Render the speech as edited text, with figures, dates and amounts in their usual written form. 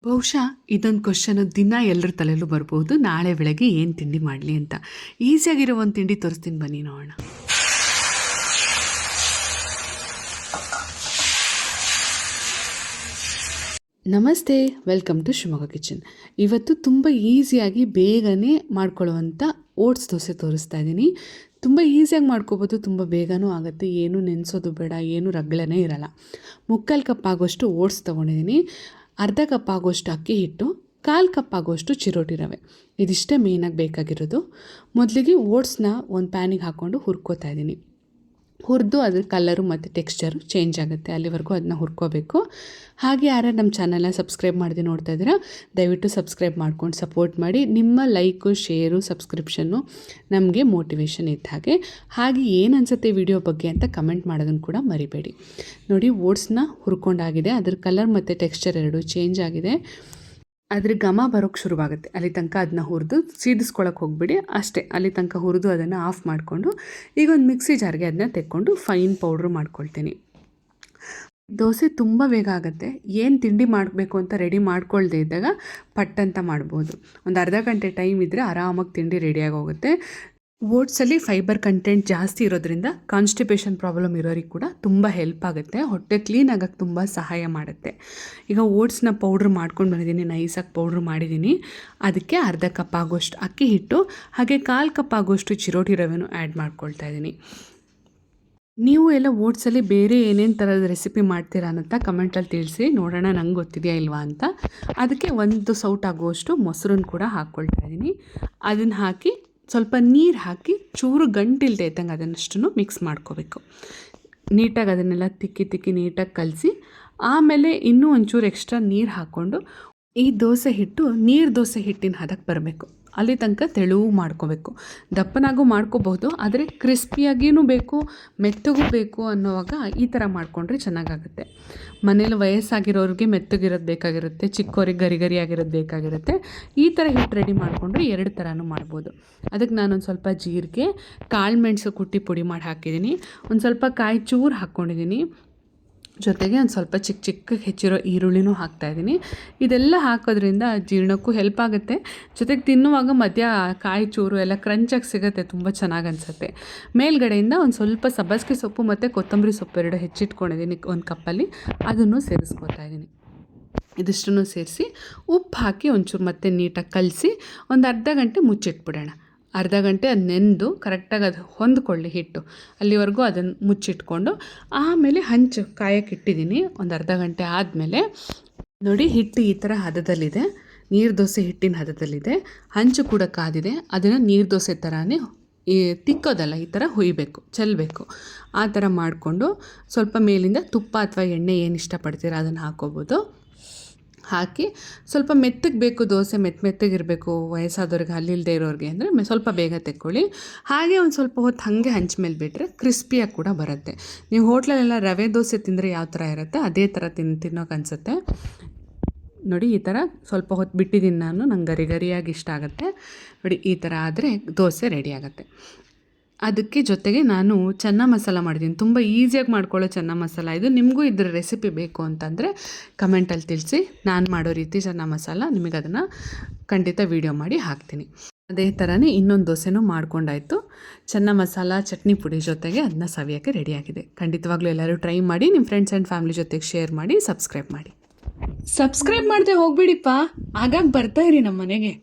ಬಹುಶಃ ಇದೊಂದು ಕ್ವಶನ್ ದಿನ ಎಲ್ಲರ ತಲೆಯಲ್ಲೂ ಬರ್ಬೋದು. ನಾಳೆ ಬೆಳಗ್ಗೆ ಏನು ತಿಂಡಿ ಮಾಡಲಿ ಅಂತ. ಈಸಿಯಾಗಿರೋ ಒಂದು ತಿಂಡಿ ತೋರಿಸ್ತೀನಿ, ಬನ್ನಿ ನೋಡೋಣ. ನಮಸ್ತೆ, ವೆಲ್ಕಮ್ ಟು ಶಿವಮೊಗ್ಗ ಕಿಚನ್. ಇವತ್ತು ತುಂಬ ಈಸಿಯಾಗಿ ಬೇಗನೆ ಮಾಡ್ಕೊಳ್ಳುವಂಥ ಓಟ್ಸ್ ದೋಸೆ ತೋರಿಸ್ತಾ ಇದ್ದೀನಿ. ತುಂಬ ಈಸಿಯಾಗಿ ಮಾಡ್ಕೋಬೋದು, ತುಂಬ ಬೇಗನೂ ಆಗುತ್ತೆ. ಏನು ನೆನೆಸೋದು ಬೇಡ, ಏನು ರಗ್ಳೆನೇ ಇರಲ್ಲ. 3/4 ಕಪ್ ಆಗೋಷ್ಟು ಓಟ್ಸ್ ತೊಗೊಂಡಿದ್ದೀನಿ. ಅರ್ಧ ಕಪ್ ಆಗೋಷ್ಟು ಅಕ್ಕಿ ಹಿಟ್ಟು, 1/4 ಕಪ್ ಆಗೋಷ್ಟು ಚಿರೋಟಿ ರವೆ. ಇದಿಷ್ಟೇ ಮೇಯ್ನಾಗಿ ಬೇಕಾಗಿರೋದು. ಮೊದಲಿಗೆ ಓಟ್ಸ್ನ ಒಂದು ಪ್ಯಾನಿಗೆ ಹಾಕ್ಕೊಂಡು ಹುರ್ಕೋತಾ ಇದ್ದೀನಿ. ಹುರಿದು ಅದ್ರ ಕಲರು ಮತ್ತು ಟೆಕ್ಸ್ಚರು ಚೇಂಜ್ ಆಗುತ್ತೆ, ಅಲ್ಲಿವರೆಗೂ ಅದನ್ನ ಹುರ್ಕೋಬೇಕು. ಹಾಗೆ ಯಾರು ನಮ್ಮ ಚಾನಲ್ನ ಸಬ್ಸ್ಕ್ರೈಬ್ ಮಾಡದೆ ನೋಡ್ತಾ ಇದ್ದೀರಾ, ದಯವಿಟ್ಟು ಸಬ್ಸ್ಕ್ರೈಬ್ ಮಾಡ್ಕೊಂಡು ಸಪೋರ್ಟ್ ಮಾಡಿ. ನಿಮ್ಮ ಲೈಕು, ಶೇರು, ಸಬ್ಸ್ಕ್ರಿಪ್ಷನ್ನು ನಮಗೆ ಮೋಟಿವೇಶನ್ ಇದ್ದ ಹಾಗೆ ಏನು ಅನಿಸುತ್ತೆ ವಿಡಿಯೋ ಬಗ್ಗೆ ಅಂತ ಕಮೆಂಟ್ ಮಾಡೋದನ್ನು ಕೂಡ ಮರಿಬೇಡಿ. ನೋಡಿ, ಓಟ್ಸ್ನ ಹುರ್ಕೊಂಡಾಗಿದೆ, ಅದ್ರ ಕಲರ್ ಮತ್ತು ಟೆಕ್ಸ್ಚರ್ ಎರಡೂ ಚೇಂಜ್ ಆಗಿದೆ. ಅದ್ರ ಘಮ ಬರೋಕ್ಕೆ ಶುರುವಾಗುತ್ತೆ. ಅಲ್ಲಿ ತನಕ ಅದನ್ನ ಹುರಿದು ಸೀದಿಸ್ಕೊಳಕ್ಕೆ ಹೋಗ್ಬಿಡಿ. ಅಷ್ಟೇ, ಅಲ್ಲಿ ತನಕ ಹುರಿದು ಅದನ್ನು ಆಫ್ ಮಾಡಿಕೊಂಡು ಈಗ ಒಂದು ಮಿಕ್ಸಿ ಜಾರ್ಗೆ ಅದನ್ನ ತೆಕ್ಕೊಂಡು ಫೈನ್ ಪೌಡ್ರು ಮಾಡ್ಕೊಳ್ತೀನಿ. ದೋಸೆ ತುಂಬ ಬೇಗ ಆಗುತ್ತೆ. ಏನು ತಿಂಡಿ ಮಾಡಬೇಕು ಅಂತ ರೆಡಿ ಮಾಡ್ಕೊಳ್ದೇ ಇದ್ದಾಗ ಪಟ್ಟಂತ ಮಾಡ್ಬೋದು. ಒಂದು ಅರ್ಧ ಗಂಟೆ ಟೈಮ್ ಇದ್ದರೆ ಆರಾಮಾಗಿ ತಿಂಡಿ ರೆಡಿಯಾಗಿ ಹೋಗುತ್ತೆ. ಓಟ್ಸಲ್ಲಿ ಫೈಬರ್ ಕಂಟೆಂಟ್ ಜಾಸ್ತಿ ಇರೋದ್ರಿಂದ ಕಾನ್ಸ್ಟಿಪೇಷನ್ ಪ್ರಾಬ್ಲಮ್ ಇರೋರಿಗೆ ಕೂಡ ತುಂಬ ಹೆಲ್ಪ್ ಆಗುತ್ತೆ. ಹೊಟ್ಟೆ ಕ್ಲೀನ್ ಆಗೋಕ್ಕೆ ತುಂಬ ಸಹಾಯ ಮಾಡುತ್ತೆ. ಈಗ ಓಟ್ಸ್ನ ಪೌಡ್ರ್ ಮಾಡ್ಕೊಂಡು ಬಂದಿದ್ದೀನಿ, ನೈಸಾಗಿ ಪೌಡ್ರ್ ಮಾಡಿದ್ದೀನಿ. ಅದಕ್ಕೆ ಅರ್ಧ ಕಪ್ ಆಗೋಷ್ಟು ಅಕ್ಕಿ ಹಿಟ್ಟು, ಹಾಗೆ 1/4 ಕಪ್ ಆಗೋಷ್ಟು ಚಿರೋಟಿ ರವೆನೂ ಆ್ಯಡ್ ಮಾಡ್ಕೊಳ್ತಾ ಇದ್ದೀನಿ. ನೀವು ಎಲ್ಲ ಓಟ್ಸಲ್ಲಿ ಬೇರೆ ಏನೇನು ಥರದ ರೆಸಿಪಿ ಮಾಡ್ತೀರಾ ಅಂತ ಕಮೆಂಟಲ್ಲಿ ತಿಳಿಸಿ, ನೋಡೋಣ ನಂಗೆ ಗೊತ್ತಿದೆಯಾ ಇಲ್ವಾ ಅಂತ. ಅದಕ್ಕೆ 1 ಸೌಟ್ ಆಗುವಷ್ಟು ಮೊಸರನ್ನು ಕೂಡ ಹಾಕ್ಕೊಳ್ತಾ ಇದ್ದೀನಿ. ಅದನ್ನು ಹಾಕಿ ಸ್ವಲ್ಪ ನೀರು ಹಾಕಿ ಚೂರು ಗಂಟಿಲ್ದೆ ಇದ್ದಂಗೆ ಅದನ್ನಷ್ಟು ಮಿಕ್ಸ್ ಮಾಡ್ಕೋಬೇಕು. ನೀಟಾಗಿ ಅದನ್ನೆಲ್ಲ ತಿಕ್ಕಿ ನೀಟಾಗಿ ಕಲಸಿ, ಆಮೇಲೆ ಇನ್ನೂ ಒಂಚೂರು ಎಕ್ಸ್ಟ್ರಾ ನೀರು ಹಾಕ್ಕೊಂಡು ಈ ದೋಸೆ ಹಿಟ್ಟು ನೀರು ದೋಸೆ ಹಿಟ್ಟಿನ ಹದಕ್ಕೆ ಬರಬೇಕು. ಅಲ್ಲಿ ತನಕ ತೆಳುವು ಮಾಡ್ಕೋಬೇಕು. ದಪ್ಪನಾಗೂ ಮಾಡ್ಕೋಬಹುದು, ಆದರೆ ಕ್ರಿಸ್ಪಿಯಾಗಿಯೂ ಬೇಕು, ಮೆತ್ತಗೂ ಬೇಕು ಅನ್ನೋವಾಗ ಈ ಥರ ಮಾಡಿಕೊಂಡ್ರೆ ಚೆನ್ನಾಗಾಗುತ್ತೆ. ಮನೇಲಿ ವಯಸ್ಸಾಗಿರೋರಿಗೆ ಮೆತ್ತಗಿರೋದು ಬೇಕಾಗಿರುತ್ತೆ, ಚಿಕ್ಕವರಿಗೆ ಗರಿಗರಿಯಾಗಿರೋದು ಬೇಕಾಗಿರುತ್ತೆ. ಈ ಥರ ಹಿಟ್ಟು ರೆಡಿ ಮಾಡಿಕೊಂಡ್ರೆ 2 ಥರನೂ ಮಾಡ್ಬೋದು. ಅದಕ್ಕೆ ನಾನೊಂದು ಸ್ವಲ್ಪ ಜೀರಿಗೆ, ಕಾಳು ಮೆಣಸು ಕುಟ್ಟಿ ಪುಡಿ ಮಾಡಿ ಹಾಕಿದ್ದೀನಿ, ಒಂದು ಸ್ವಲ್ಪ ಕಾಯಿ ಚೂರು ಹಾಕ್ಕೊಂಡಿದ್ದೀನಿ. ಜೊತೆಗೆ ಒಂದು ಸ್ವಲ್ಪ ಚಿಕ್ಕ ಹೆಚ್ಚಿರೋ ಈರುಳ್ಳಿನೂ ಹಾಕ್ತಾಯಿದ್ದೀನಿ. ಇದೆಲ್ಲ ಹಾಕೋದ್ರಿಂದ ಜೀರ್ಣಕ್ಕೂ ಹೆಲ್ಪ್ ಆಗುತ್ತೆ. ಜೊತೆಗೆ ತಿನ್ನುವಾಗ ಮಧ್ಯ ಕಾಯಿ ಚೂರು ಎಲ್ಲ ಕ್ರಂಚಾಗಿ ಸಿಗುತ್ತೆ, ತುಂಬ ಚೆನ್ನಾಗಿ ಅನಿಸುತ್ತೆ. ಮೇಲ್ಗಡೆಯಿಂದ ಒಂದು ಸ್ವಲ್ಪ ಸಬ್ಬಸಿಗೆ ಸೊಪ್ಪು ಮತ್ತು ಕೊತ್ತಂಬರಿ ಸೊಪ್ಪು 2 ಹೆಚ್ಚಿಟ್ಕೊಂಡಿದ್ದೀನಿ 1 ಕಪ್ಪಲ್ಲಿ, ಅದನ್ನು ಸೇರಿಸ್ಕೊತಾ ಇದ್ದೀನಿ. ಇದಿಷ್ಟನ್ನು ಸೇರಿಸಿ ಉಪ್ಪು ಹಾಕಿ ಒಂಚೂರು ಮತ್ತೆ ನೀಟಾಗಿ ಕಲಸಿ ಒಂದು ಅರ್ಧ ಗಂಟೆ ಮುಚ್ಚಿಟ್ಬಿಡೋಣ. ಅರ್ಧ ಗಂಟೆ ಅದು ನೆಂದು ಕರೆಕ್ಟಾಗಿ ಅದು ಹೊಂದ್ಕೊಳ್ಳಿ ಹಿಟ್ಟು, ಅಲ್ಲಿವರೆಗೂ ಅದನ್ನು ಮುಚ್ಚಿಟ್ಕೊಂಡು ಆಮೇಲೆ ಹಂಚು ಕಾಯಕ್ಕೆ ಇಟ್ಟಿದ್ದೀನಿ. ಒಂದು ಅರ್ಧ ಗಂಟೆ ಆದಮೇಲೆ ನೋಡಿ, ಹಿಟ್ಟು ಈ ಥರ ಹದದಲ್ಲಿದೆ, ನೀರು ದೋಸೆ ಹಿಟ್ಟಿನ ಹದದಲ್ಲಿದೆ. ಹಂಚು ಕೂಡ ಕಾದಿದೆ. ಅದನ್ನು ನೀರು ದೋಸೆ ಥರನೇ ತಿಕ್ಕೋದಲ್ಲ, ಈ ಥರ ಹುಯ್ಬೇಕು, ಚೆಲ್ಲಬೇಕು. ಆ ಥರ ಮಾಡಿಕೊಂಡು ಸ್ವಲ್ಪ ಮೇಲಿಂದ ತುಪ್ಪ ಅಥವಾ ಎಣ್ಣೆ ಏನು ಇಷ್ಟಪಡ್ತೀರ ಅದನ್ನು ಹಾಕ್ಕೋಬೋದು. ಹಾಕಿ ಸ್ವಲ್ಪ ಮೆತ್ತಗೆ ಬೇಕು, ದೋಸೆ ಮೆತ್ತಗಿರಬೇಕು ವಯಸ್ಸಾದವ್ರಿಗೆ, ಹಲ್ಲಿಲ್ಲದೆ ಇರೋರಿಗೆ ಅಂದರೆ ಸ್ವಲ್ಪ ಬೇಗ ತೆಕ್ಕೊಳ್ಳಿ. ಹಾಗೆ ಒಂದು ಸ್ವಲ್ಪ ಹೊತ್ತು ಹಾಗೆ ಹಂಚ ಮೇಲೆ ಬಿಟ್ಟರೆ ಕ್ರಿಸ್ಪಿಯಾಗಿ ಕೂಡ ಬರುತ್ತೆ. ನೀವು ಹೋಟ್ಲಲ್ಲೆಲ್ಲ ರವೆ ದೋಸೆ ತಿಂದರೆ ಯಾವ ಥರ ಇರುತ್ತೆ ಅದೇ ಥರ ತಿನ್ನೋಕೆ ಅನಿಸುತ್ತೆ. ನೋಡಿ, ಈ ಥರ ಸ್ವಲ್ಪ ಹೊತ್ತು ಬಿಟ್ಟಿದ್ದೀನಿ ನಾನು, ನಂಗೆ ಗರಿಯಾಗಿ ಇಷ್ಟ ಆಗುತ್ತೆ. ನೋಡಿ, ಈ ಥರ ಆದರೆ ದೋಸೆ ರೆಡಿ ಆಗುತ್ತೆ. ಅದಕ್ಕೆ ಜೊತೆಗೆ ನಾನು ಚೆನ್ನ ಮಸಾಲ ಮಾಡಿದ್ದೀನಿ. ತುಂಬ ಈಸಿಯಾಗಿ ಮಾಡ್ಕೊಳ್ಳೋ ಚೆನ್ನ ಮಸಾಲ ಇದು. ನಿಮಗೂ ಇದ್ರ ರೆಸಿಪಿ ಬೇಕು ಅಂತಂದರೆ ಕಮೆಂಟಲ್ಲಿ ತಿಳಿಸಿ. ನಾನು ಮಾಡೋ ರೀತಿ ಚೆನ್ನ ಮಸಾಲ ನಿಮಗೆ ಅದನ್ನು ಖಂಡಿತ ವೀಡಿಯೋ ಮಾಡಿ ಹಾಕ್ತೀನಿ. ಅದೇ ಥರನೇ ಇನ್ನೊಂದು ದೋಸೆನೂ ಮಾಡ್ಕೊಂಡಾಯಿತು. ಚೆನ್ನ ಮಸಾಲ ಚಟ್ನಿ ಪುಡಿ ಜೊತೆಗೆ ಅದನ್ನ ಸವಿಯೋಕ್ಕೆ ರೆಡಿಯಾಗಿದೆ. ಖಂಡಿತವಾಗ್ಲೂ ಎಲ್ಲರೂ ಟ್ರೈ ಮಾಡಿ, ನಿಮ್ಮ ಫ್ರೆಂಡ್ಸ್ ಆ್ಯಂಡ್ ಫ್ಯಾಮಿಲಿ ಜೊತೆಗೆ ಶೇರ್ ಮಾಡಿ, ಸಬ್ಸ್ಕ್ರೈಬ್ ಮಾಡಿ. ಸಬ್ಸ್ಕ್ರೈಬ್ ಮಾಡದೆ ಹೋಗ್ಬಿಡಿಪ್ಪ, ಆಗಾಗ ಬರ್ತಾ ಇರಿ ನಮ್ಮ ಮನೆಗೆ.